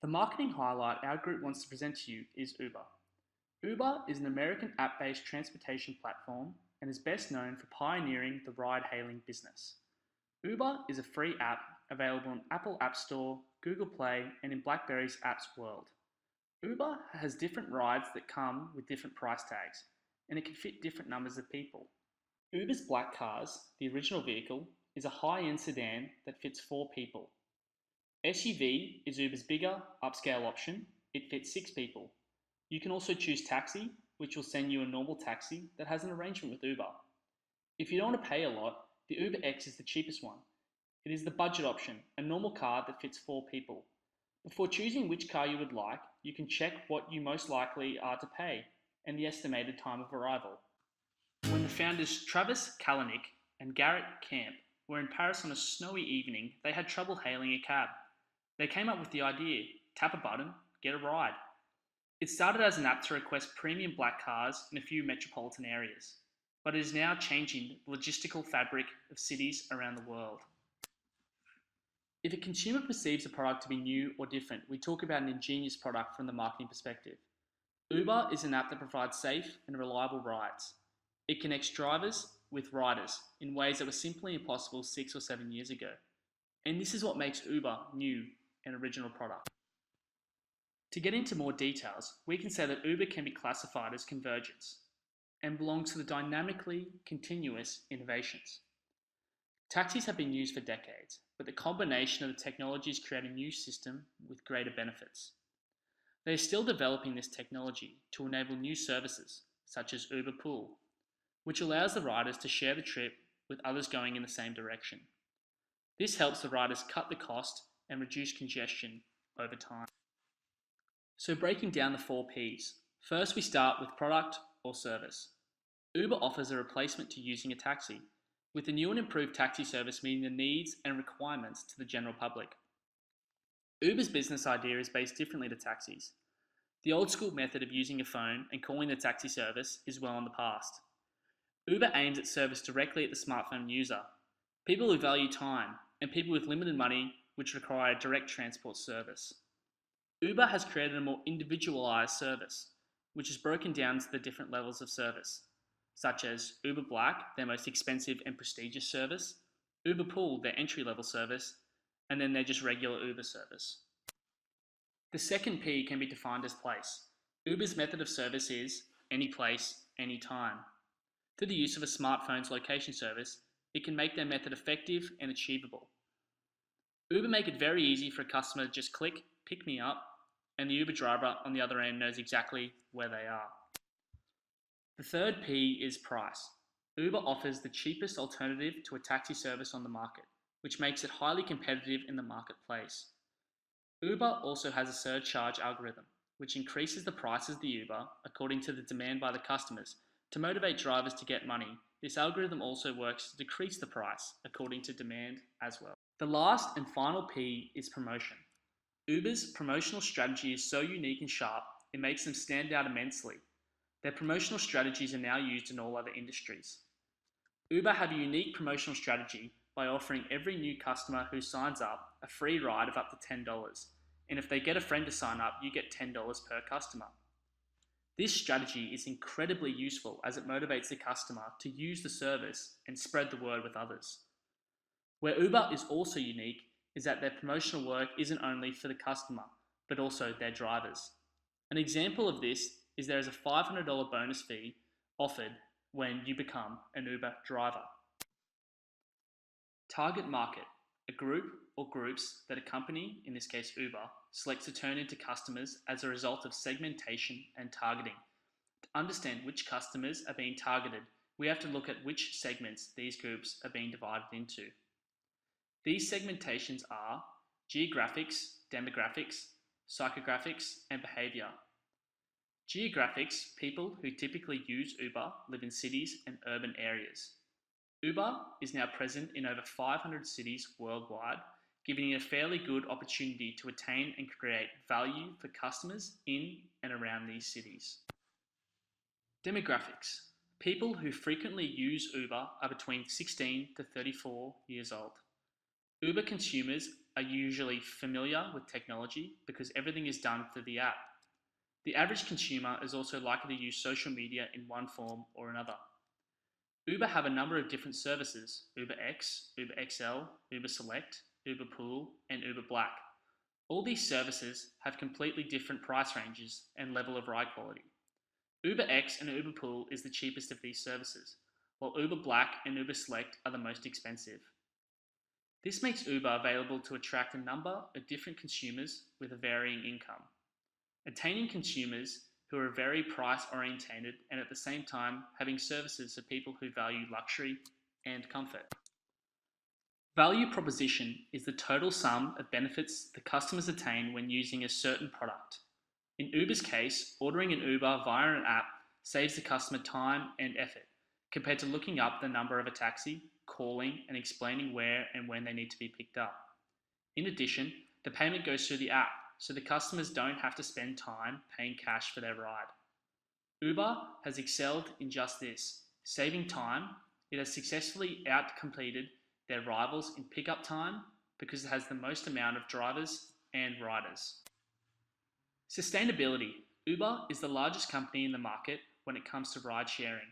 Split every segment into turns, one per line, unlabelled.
The marketing highlight our group wants to present to you is Uber. Uber is an American app-based transportation platform and is best known for pioneering the ride-hailing business. Uber is a free app available on Apple App Store, Google Play, and in BlackBerry's apps world. Uber has different rides that come with different price tags, and it can fit different numbers of people. Uber's Black Cars, the original vehicle, is a high-end sedan that fits 4 people. SUV is Uber's bigger, upscale option. It fits 6 people. You can also choose taxi, which will send you a normal taxi that has an arrangement with Uber. If you don't want to pay a lot, the Uber X is the cheapest one. It is the budget option, a normal car that fits 4 people. Before choosing which car you would like, you can check what you most likely are to pay and the estimated time of arrival. When the founders Travis Kalanick and Garrett Camp were in Paris on a snowy evening, they had trouble hailing a cab. They came up with the idea: tap a button, get a ride. It started as an app to request premium black cars in a few metropolitan areas, but it is now changing the logistical fabric of cities around the world. If a consumer perceives a product to be new or different, we talk about an ingenious product from the marketing perspective. Uber is an app that provides safe and reliable rides. It connects drivers with riders in ways that were simply impossible 6 or 7 years ago. And this is what makes Uber new and original product. To get into more details, we can say that Uber can be classified as convergence and belongs to the dynamically continuous innovations. Taxis have been used for decades, but the combination of the technologies create a new system with greater benefits. They are still developing this technology to enable new services, such as Uber Pool, which allows the riders to share the trip with others going in the same direction. This helps the riders cut the cost and reduce congestion over time. So breaking down the 4 Ps, first we start with product or service. Uber offers a replacement to using a taxi, with the new and improved taxi service meeting the needs and requirements to the general public. Uber's business idea is based differently to taxis. The old school method of using a phone and calling the taxi service is well in the past. Uber aims at service directly at the smartphone user, people who value time, and people with limited money which require direct transport service. Uber has created a more individualized service, which is broken down to the different levels of service, such as Uber Black, their most expensive and prestigious service, Uber Pool, their entry-level service, and then their just regular Uber service. The second P can be defined as place. Uber's method of service is any place, any time. Through the use of a smartphone's location service, it can make their method effective and achievable. Uber make it very easy for a customer to just click, pick me up, and the Uber driver on the other end knows exactly where they are. The third P is price. Uber offers the cheapest alternative to a taxi service on the market, which makes it highly competitive in the marketplace. Uber also has a surcharge algorithm, which increases the prices of the Uber according to the demand by the customers. To motivate drivers to get money, this algorithm also works to decrease the price according to demand as well. The last and final P is promotion. Uber's promotional strategy is so unique and sharp, it makes them stand out immensely. Their promotional strategies are now used in all other industries. Uber have a unique promotional strategy by offering every new customer who signs up a free ride of up to $10. And if they get a friend to sign up, you get $10 per customer. This strategy is incredibly useful as it motivates the customer to use the service and spread the word with others. Where Uber is also unique is that their promotional work isn't only for the customer, but also their drivers. An example of this is there is a $500 bonus fee offered when you become an Uber driver. Target market, a group or groups that a company, in this case Uber, selects to turn into customers as a result of segmentation and targeting. To understand which customers are being targeted, we have to look at which segments these groups are being divided into. These segmentations are geographics, demographics, psychographics, and behavior. Geographics, people who typically use Uber live in cities and urban areas. Uber is now present in over 500 cities worldwide, giving it a fairly good opportunity to attain and create value for customers in and around these cities. Demographics. People who frequently use Uber are between 16 to 34 years old. Uber consumers are usually familiar with technology because everything is done through the app. The average consumer is also likely to use social media in one form or another. Uber have a number of different services: Uber X, Uber XL, Uber Select, Uber Pool, and Uber Black. All these services have completely different price ranges and level of ride quality. Uber X and Uber Pool is the cheapest of these services, while Uber Black and Uber Select are the most expensive. This makes Uber available to attract a number of different consumers with a varying income, attaining consumers who are very price orientated and at the same time having services for people who value luxury and comfort. Value proposition is the total sum of benefits the customers attain when using a certain product. In Uber's case, ordering an Uber via an app saves the customer time and effort compared to looking up the number of a taxi, calling, and explaining where and when they need to be picked up. In addition, the payment goes through the app, so the customers don't have to spend time paying cash for their ride. Uber has excelled in just this, saving time. It has successfully outcompleted their rivals in pickup time because it has the most amount of drivers and riders. Sustainability. Uber is the largest company in the market when it comes to ride sharing.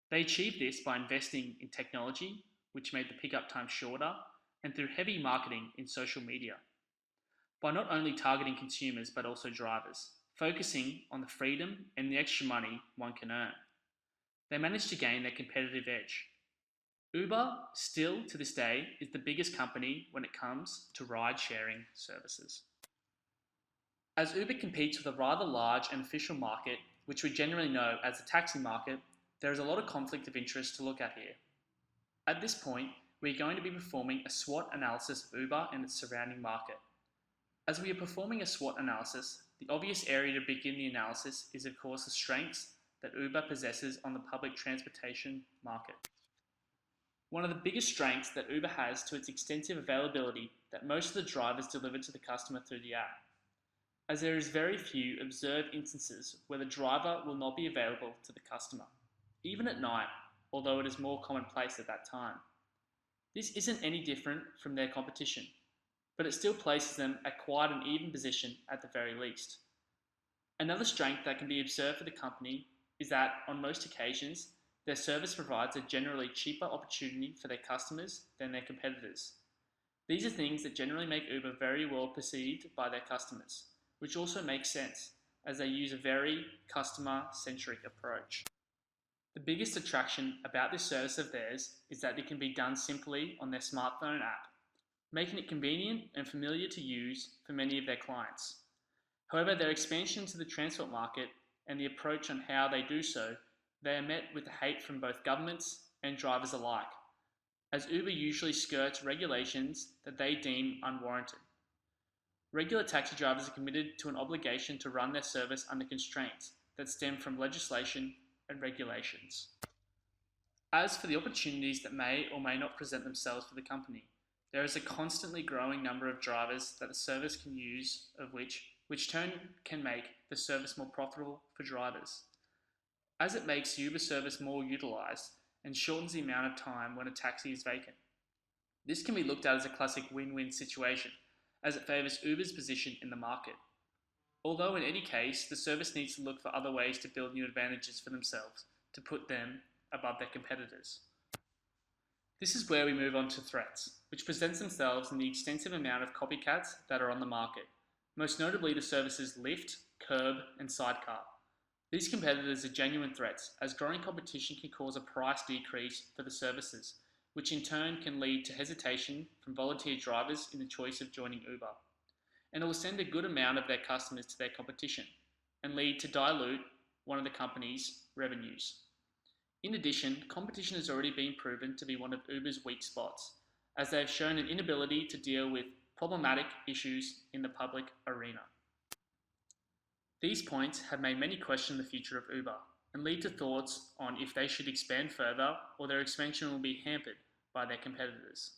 They achieved this by investing in technology, which made the pickup time shorter, and through heavy marketing in social media. By not only targeting consumers but also drivers, focusing on the freedom and the extra money one can earn. They managed to gain their competitive edge. Uber, still to this day, is the biggest company when it comes to ride sharing services. As Uber competes with a rather large and official market, which we generally know as the taxi market, there is a lot of conflict of interest to look at here. At this point, we are going to be performing a SWOT analysis of Uber and its surrounding market. As we are performing a SWOT analysis, the obvious area to begin the analysis is of course the strengths that Uber possesses on the public transportation market. One of the biggest strengths that Uber has to its extensive availability that most of the drivers deliver to the customer through the app, as there is very few observed instances where the driver will not be available to the customer, even at night, although it is more commonplace at that time. This isn't any different from their competition, but it still places them at quite an even position at the very least. Another strength that can be observed for the company is that, on most occasions, their service provides a generally cheaper opportunity for their customers than their competitors. These are things that generally make Uber very well perceived by their customers, which also makes sense as they use a very customer-centric approach. The biggest attraction about this service of theirs is that it can be done simply on their smartphone app, making it convenient and familiar to use for many of their clients. However, their expansion to the transport market and the approach on how they do so, they are met with hate from both governments and drivers alike, as Uber usually skirts regulations that they deem unwarranted. Regular taxi drivers are committed to an obligation to run their service under constraints that stem from legislation and regulations. As for the opportunities that may or may not present themselves for the company, there is a constantly growing number of drivers that the service can use, of which turn can make the service more profitable for drivers, as it makes the Uber service more utilised and shortens the amount of time when a taxi is vacant. This can be looked at as a classic win-win situation, as it favours Uber's position in the market. Although in any case, the service needs to look for other ways to build new advantages for themselves to put them above their competitors. This is where we move on to threats, which presents themselves in the extensive amount of copycats that are on the market, most notably the services Lyft, Curb, and Sidecar. These competitors are genuine threats, as growing competition can cause a price decrease for the services, which in turn can lead to hesitation from volunteer drivers in the choice of joining Uber. And it will send a good amount of their customers to their competition, and lead to dilute one of the company's revenues. In addition, competition has already been proven to be one of Uber's weak spots, as they have shown an inability to deal with problematic issues in the public arena. These points have made many question the future of Uber, and lead to thoughts on if they should expand further or their expansion will be hampered by their competitors.